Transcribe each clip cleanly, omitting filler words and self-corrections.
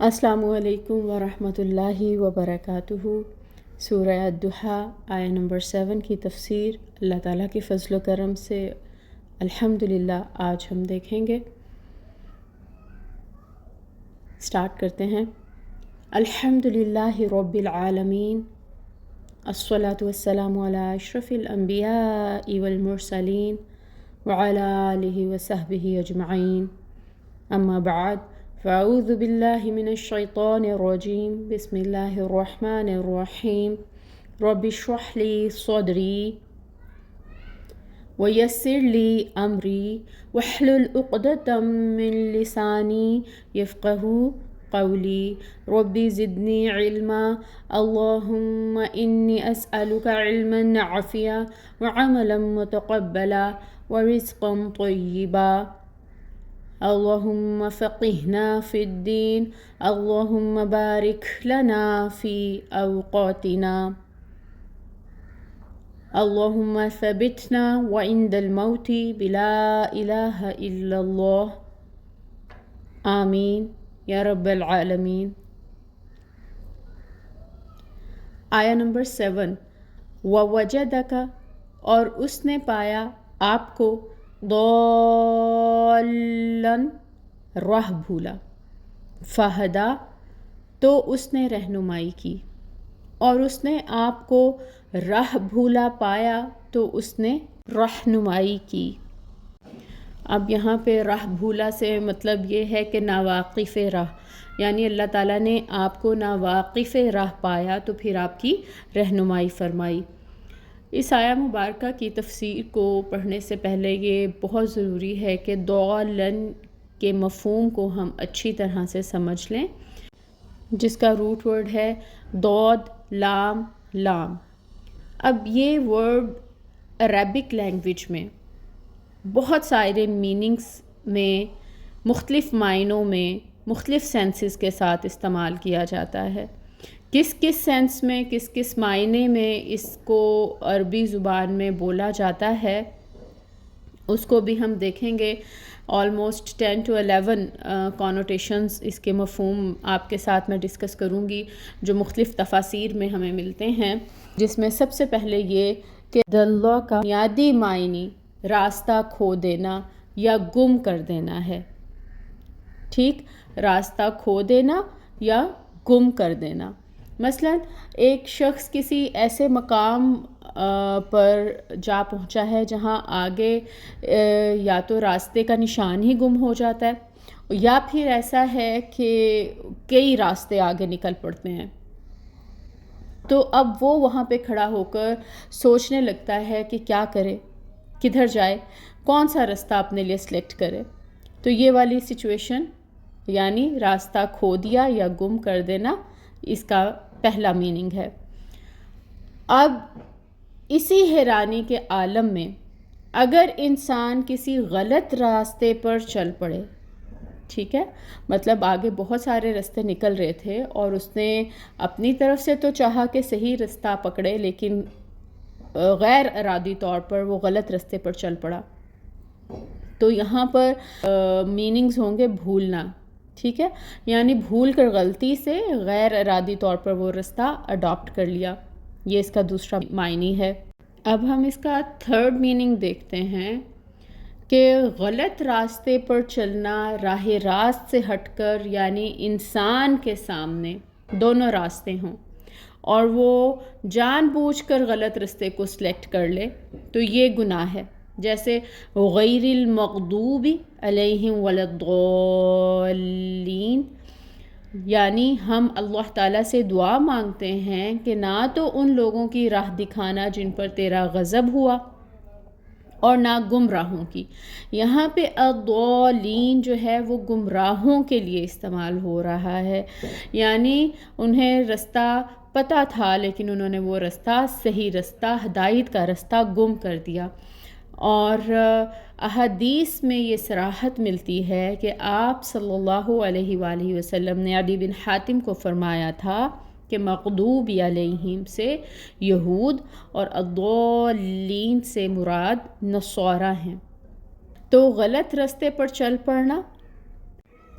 السلام علیکم ورحمۃ اللہ وبرکاتہ۔ سورہ الضحیٰ آیہ نمبر 7 کی تفسیر اللہ تعالیٰ کے فضل و کرم سے الحمدللہ آج ہم دیکھیں گے۔ سٹارٹ کرتے ہیں۔ الحمدللہ رب العالمین، الصلاۃ والسلام علی اشرف الانبیاء والمرسلین وعلی آلہ وصحبہ اجمعین، اما بعد فاعوذ باللہ من الشیطان الرجیم، بسم اللہ الرحمن الرحیم۔ رب اشرح لی صدری ویسر لی امری واحلل عقدۃ من لسانی یفقہوا قولی، رب زدنی علما، اللہم انی اسألک علما نافعا وعملا متقبلا ورزقا طیبا، اللہم فقہنا فی الدین، اللہم بارک لنا فی اوقاتنا، اللہم ثبتنا وعند الموت بلا الہ الا اللہ، آمین یا رب العالمین۔ آیہ نمبر 7، ووجدک، اور اس نے پایا آپ کو، ضالاً، راہ بھولا، فہدا، تو اس نے رہنمائی کی، اور اس نے آپ کو راہ بھولا پایا تو اس نے رہنمائی کی۔ اب یہاں پہ راہ بھولا سے مطلب یہ ہے کہ ناواقف راہ، یعنی اللہ تعالیٰ نے آپ کو ناواقف راہ پایا تو پھر آپ کی رہنمائی فرمائی۔ اس آیہ مبارکہ کی تفسیر کو پڑھنے سے پہلے یہ بہت ضروری ہے کہ ضالاً کے مفہوم کو ہم اچھی طرح سے سمجھ لیں، جس کا روٹ ورڈ ہے ضاد لام لام۔ اب یہ ورڈ عربک لینگویج میں بہت سارے میننگز میں، مختلف معنوں میں، مختلف سینسز کے ساتھ استعمال کیا جاتا ہے۔ کس کس سینس میں، کس کس معنی میں اس کو عربی زبان میں بولا جاتا ہے، اس کو بھی ہم دیکھیں گے۔ آلموسٹ 10 to 11 کانوٹیشنز اس کے مفہوم آپ کے ساتھ میں ڈسکس کروں گی، جو مختلف تفاسیر میں ہمیں ملتے ہیں، جس میں سب سے پہلے یہ کہ دلہ کا بنیادی معنی راستہ کھو دینا یا گم کر دینا ہے۔ ٹھیک، راستہ کھو دینا یا گم کر دینا۔ مثلاً ایک شخص کسی ایسے مقام پر جا پہنچا ہے جہاں آگے یا تو راستے کا نشان ہی گم ہو جاتا ہے، یا پھر ایسا ہے کہ کئی راستے آگے نکل پڑتے ہیں، تو اب وہ وہاں پہ کھڑا ہو کر سوچنے لگتا ہے کہ کیا کرے، کدھر جائے، کون سا راستہ اپنے لیے سلیکٹ کرے۔ تو یہ والی سچویشن یعنی راستہ کھو دیا یا گم کر دینا، اس کا پہلا میننگ ہے۔ اب اسی حیرانی کے عالم میں اگر انسان کسی غلط راستے پر چل پڑے، ٹھیک ہے، مطلب آگے بہت سارے راستے نکل رہے تھے اور اس نے اپنی طرف سے تو چاہا کہ صحیح راستہ پکڑے، لیکن غیر ارادی طور پر وہ غلط راستے پر چل پڑا، تو یہاں پر میننگز ہوں گے بھولنا، ٹھیک ہے، یعنی بھول کر غلطی سے غیر ارادی طور پر وہ راستہ اڈاپٹ کر لیا، یہ اس کا دوسرا معنی ہے۔ اب ہم اس کا تھرڈ میننگ دیکھتے ہیں کہ غلط راستے پر چلنا، راہ راست سے ہٹ کر، یعنی انسان کے سامنے دونوں راستے ہوں اور وہ جان بوجھ کر غلط راستے کو سلیکٹ کر لے تو یہ گناہ ہے، جیسے غیر المغضوب علیہم ولا الضالین، یعنی ہم اللہ تعالیٰ سے دعا مانگتے ہیں کہ نہ تو ان لوگوں کی راہ دکھانا جن پر تیرا غضب ہوا، اور نہ گمراہوں کی۔ یہاں پہ الضالین جو ہے وہ گمراہوں کے لیے استعمال ہو رہا ہے، یعنی انہیں راستہ پتہ تھا لیکن انہوں نے وہ راستہ، صحیح راستہ، ہدایت کا راستہ گم کر دیا۔ اور احادیث میں یہ صراحت ملتی ہے کہ آپ صلی اللہ علیہ وآلہ وسلم نے عدی بن حاتم کو فرمایا تھا کہ مغضوب علیہم سے یہود اور الضالین سے مراد نصارہ ہیں۔ تو غلط راستے پر چل پڑنا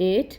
8,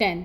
10,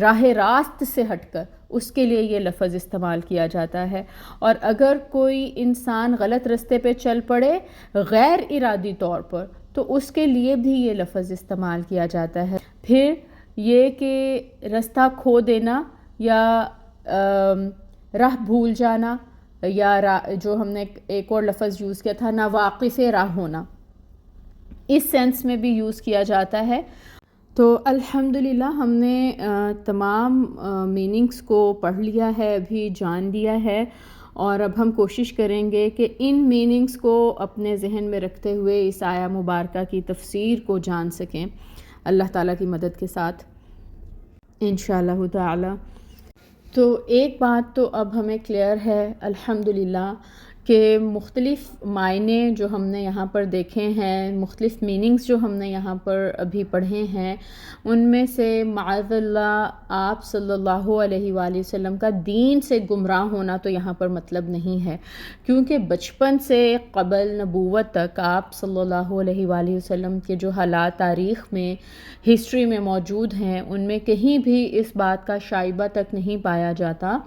راہ راست سے ہٹ کر، اس کے لیے یہ لفظ استعمال کیا جاتا ہے. اور اگر کوئی انسان غلط راستے پہ چل پڑے غیر ارادی طور پر، تو اس کے لیے بھی یہ لفظ استعمال کیا جاتا ہے. پھر یہ کہ راستہ کھو دینا یا راہ بھول جانا، یا جو ہم نے ایک اور لفظ یوز کیا تھا ناواقف راہ ہونا، اس سینس میں بھی یوز کیا جاتا ہے. تو الحمدللہ ہم نے تمام میننگز کو پڑھ لیا ہے، ابھی جان لیا ہے، اور اب ہم کوشش کریں گے کہ ان میننگز کو اپنے ذہن میں رکھتے ہوئے اس آیہ مبارکہ کی تفسیر کو جان سکیں اللہ تعالیٰ کی مدد کے ساتھ انشاءاللہ تعالی. تو ایک بات تو اب ہمیں کلیئر ہے الحمدللہ کہ مختلف معنی جو ہم نے یہاں پر دیکھے ہیں، مختلف میننگز جو ہم نے یہاں پر ابھی پڑھے ہیں، ان میں سے معاذ اللہ آپ صلی اللہ علیہ وآلہ وسلم کا دین سے گمراہ ہونا تو یہاں پر مطلب نہیں ہے، کیونکہ بچپن سے قبل نبوت تک آپ صلی اللہ علیہ وآلہ وسلم کے جو حالات تاریخ میں، ہسٹری میں موجود ہیں، ان میں کہیں بھی اس بات کا شائبہ تک نہیں پایا جاتا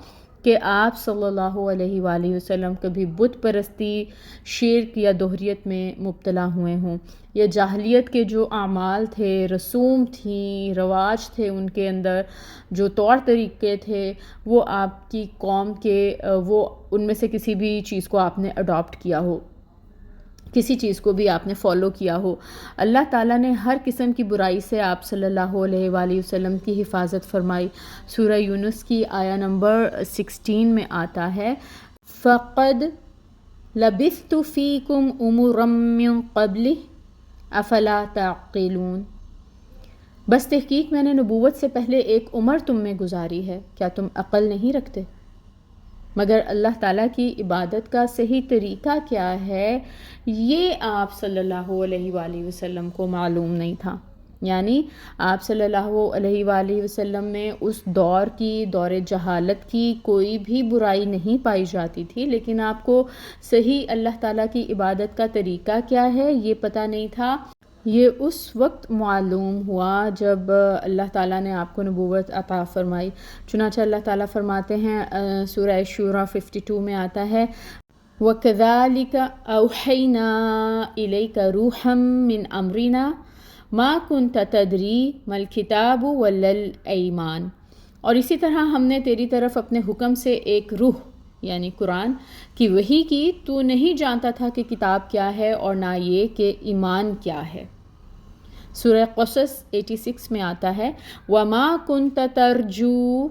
کہ آپ صلی اللہ علیہ وآلہ وسلم کبھی بت پرستی، شرک یا دوہریت میں مبتلا ہوئے ہوں، یا جاہلیت کے جو اعمال تھے، رسوم تھیں، رواج تھے، ان کے اندر جو طور طریقے تھے، وہ آپ کی قوم کے وہ ان میں سے کسی بھی چیز کو آپ نے اڈاپٹ کیا ہو، کسی چیز کو بھی آپ نے فالو کیا ہو. اللہ تعالیٰ نے ہر قسم کی برائی سے آپ صلی اللہ علیہ وآلہ وسلم کی حفاظت فرمائی. سورہ یونس کی آیہ نمبر 16 میں آتا ہے فَقَدْ لَبِثْتُ فِيكُمْ أُمُرًا مِّن قَبْلِهِ أَفَلَا تَعْقِلُونَ. بس تحقیق میں نے نبوت سے پہلے ایک عمر تم میں گزاری ہے، کیا تم عقل نہیں رکھتے؟ مگر اللہ تعالیٰ کی عبادت کا صحیح طریقہ کیا ہے یہ آپ صلی اللہ علیہ وآلہ وسلم کو معلوم نہیں تھا. یعنی آپ صلی اللہ علیہ وآلہ وسلم میں اس دور جہالت کی کوئی بھی برائی نہیں پائی جاتی تھی، لیکن آپ کو صحیح اللہ تعالیٰ کی عبادت کا طریقہ کیا ہے یہ پتہ نہیں تھا. یہ اس وقت معلوم ہوا جب اللہ تعالیٰ نے آپ کو نبوت عطا فرمائی. چنانچہ اللہ تعالیٰ فرماتے ہیں سورہ شورى 52 میں آتا ہے وَكَذَلِكَ أَوْحَيْنَا إِلَيْكَ رُوحًا مِّنْ أَمْرِنَا مَا كُنْتَ تَدْرِي مَا الْكِتَابُ وَلَا الْإِيمَانُ. اور اسی طرح ہم نے تیری طرف اپنے حکم سے ایک روح یعنی قرآن کی وحی کی، تو نہیں جانتا تھا کہ کتاب کیا ہے اور نہ یہ کہ ایمان کیا ہے. سورہ قصص 86 میں آتا ہے وَمَا كُنْتَ تَرْجُو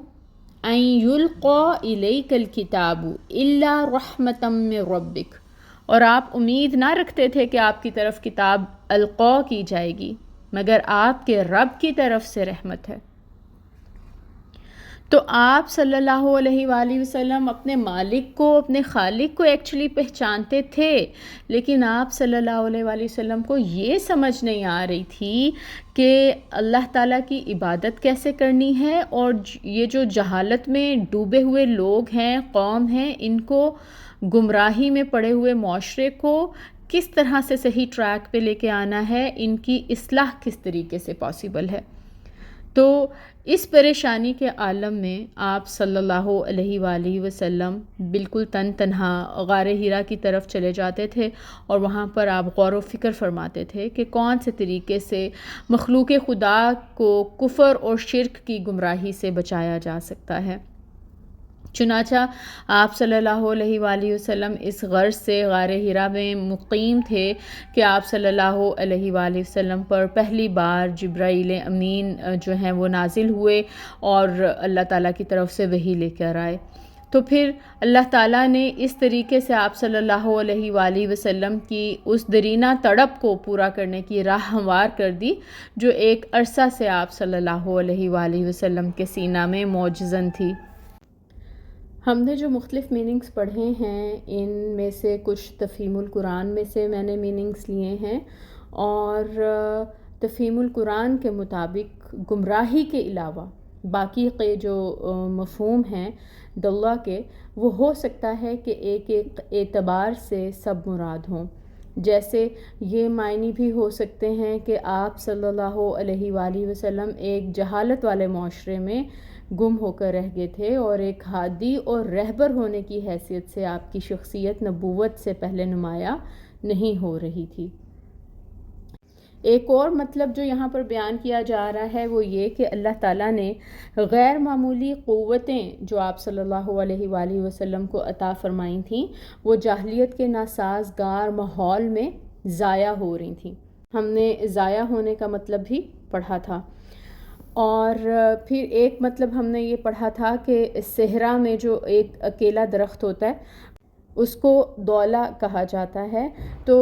أَن يُلْقَى إِلَيْكَ الْكِتَابُ إِلَّا رَحْمَةً مِّن رَبِّكَ. اور آپ امید نہ رکھتے تھے کہ آپ کی طرف کتاب القاء کی جائے گی مگر آپ کے رب کی طرف سے رحمت ہے. تو آپ صلی اللہ علیہ وآلہ وسلم اپنے مالک کو، اپنے خالق کو ایکچولی پہچانتے تھے، لیکن آپ صلی اللہ علیہ وآلہ وسلم کو یہ سمجھ نہیں آ رہی تھی کہ اللہ تعالیٰ کی عبادت کیسے کرنی ہے، اور یہ جو جہالت میں ڈوبے ہوئے لوگ ہیں، قوم ہیں، ان کو گمراہی میں پڑے ہوئے معاشرے کو کس طرح سے صحیح ٹریک پہ لے کے آنا ہے، ان کی اصلاح کس طریقے سے پاسبل ہے. تو اس پریشانی کے عالم میں آپ صلی اللہ علیہ وآلہ وسلم بالکل تنہا غار حرا کی طرف چلے جاتے تھے، اور وہاں پر آپ غور و فکر فرماتے تھے کہ کون سے طریقے سے مخلوق خدا کو کفر اور شرک کی گمراہی سے بچایا جا سکتا ہے. چنانچہ آپ صلی اللہ علیہ وآلہ وسلم اس غرض سے غار حرا میں مقیم تھے کہ آپ صلی اللہ علیہ وآلہ وسلم پر پہلی بار جبرائیل امین جو ہیں وہ نازل ہوئے اور اللہ تعالیٰ کی طرف سے وحی لے کر آئے. تو پھر اللہ تعالیٰ نے اس طریقے سے آپ صلی اللہ علیہ وآلہ وسلم کی اس درینہ تڑپ کو پورا کرنے کی راہ ہموار کر دی جو ایک عرصہ سے آپ صلی اللہ علیہ وآلہ وسلم کے سینہ میں موجزن تھی. ہم نے جو مختلف میننگز پڑھے ہیں ان میں سے کچھ تفہیم القرآن میں سے میں نے میننگز لیے ہیں، اور تفہیم القرآن کے مطابق گمراہی کے علاوہ باقی کے جو مفہوم ہیں دلہ کے، وہ ہو سکتا ہے کہ ایک اعتبار سے سب مراد ہوں. جیسے یہ معنی بھی ہو سکتے ہیں کہ آپ صلی اللہ علیہ وآلہ وسلم ایک جہالت والے معاشرے میں گم ہو کر رہ گئے تھے، اور ایک ہادی اور رہبر ہونے کی حیثیت سے آپ کی شخصیت نبوت سے پہلے نمایاں نہیں ہو رہی تھی۔ ایک اور مطلب جو یہاں پر بیان کیا جا رہا ہے وہ یہ کہ اللہ تعالیٰ نے غیر معمولی قوتیں جو آپ صلی اللہ علیہ وآلہ وسلم کو عطا فرمائی تھیں، وہ جاہلیت کے ناسازگار ماحول میں ضائع ہو رہی تھیں۔ ہم نے ضائع ہونے کا مطلب بھی پڑھا تھا، اور پھر ایک مطلب ہم نے یہ پڑھا تھا کہ صحرا میں جو ایک اکیلا درخت ہوتا ہے اس کو دولا کہا جاتا ہے۔ تو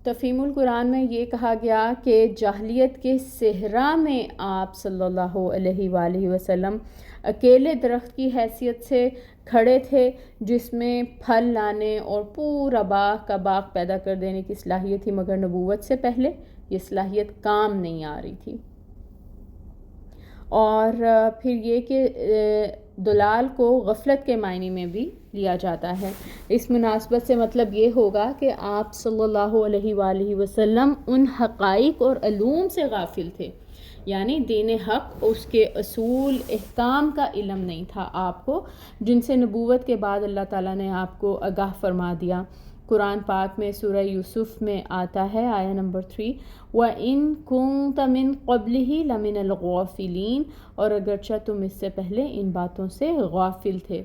تفہیم القرآن میں یہ کہا گیا کہ جاہلیت کے صحرا میں آپ صلی اللہ علیہ وآلہ وسلم اکیلے درخت کی حیثیت سے کھڑے تھے، جس میں پھل لانے اور پورا باغ کا باغ پیدا کر دینے کی صلاحیت تھی، مگر نبوت سے پہلے یہ صلاحیت کام نہیں آ رہی تھی۔ اور پھر یہ کہ دلال کو غفلت کے معنی میں بھی لیا جاتا ہے۔ اس مناسبت سے مطلب یہ ہوگا کہ آپ صلی اللہ علیہ وآلہ وسلم ان حقائق اور علوم سے غافل تھے، یعنی دین حق، اس کے اصول احکام کا علم نہیں تھا آپ کو، جن سے نبوت کے بعد اللہ تعالیٰ نے آپ کو آگاہ فرما دیا۔ قرآن پاک میں سورہ یوسف میں آتا ہے آیہ نمبر 3، وَإِن كُنتَ مِن قَبْلِهِ لَمِنَ الْغَافِلِينَ، اور اگرچہ تم اس سے پہلے ان باتوں سے غافل تھے۔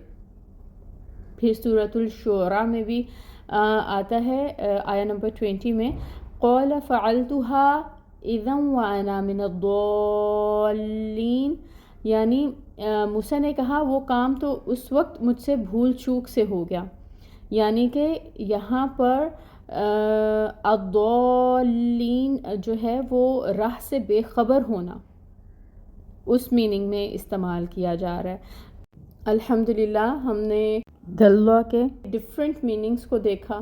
پھر سورۃ الشعراء میں بھی آتا ہے آیہ نمبر 20 میں، قَالَ فَعَلْتُهَا إِذًا وَأَنَا مِنَ الضَّالِّينَ، یعنی موسیٰ نے کہا وہ کام تو اس وقت مجھ سے بھول چوک سے ہو گیا، یعنی کہ یہاں پر الضالین جو ہے وہ راہ سے بے خبر ہونا، اس میننگ میں استعمال کیا جا رہا ہے۔ الحمدللہ ہم نے دلہ کے ڈیفرنٹ میننگز کو دیکھا،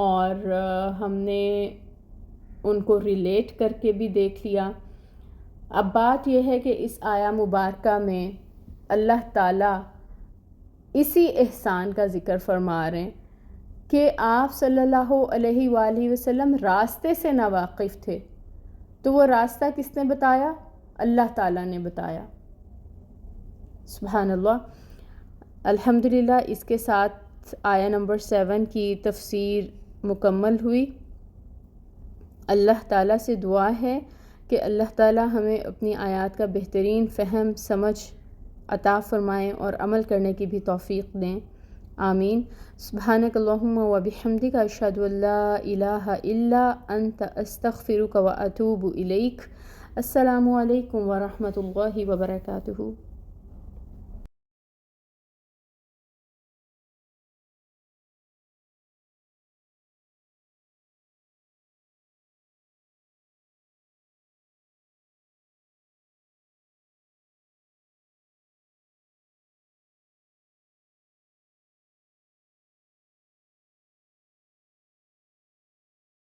اور ہم نے ان کو ریلیٹ کر کے بھی دیکھ لیا۔ اب بات یہ ہے کہ اس آیہ مبارکہ میں اللہ تعالیٰ اسی احسان کا ذکر فرما رہے ہیں کہ آپ صلی اللہ علیہ وآلہ وسلم راستے سے ناواقف تھے، تو وہ راستہ کس نے بتایا؟ اللہ تعالیٰ نے بتایا۔ سبحان اللہ۔ الحمدللہ اس کے ساتھ آیہ نمبر 7 کی تفسیر مکمل ہوئی۔ اللہ تعالیٰ سے دعا ہے کہ اللہ تعالیٰ ہمیں اپنی آیات کا بہترین فہم سمجھ عطا فرمائیں اور عمل کرنے کی بھی توفیق دیں، آمین۔ سبحانک اللہم و بحمدک، اشہد ان لا الہ الا انت، استغفرک و اتوب الیک۔ السلام علیکم ورحمۃ اللہ وبرکاتہ۔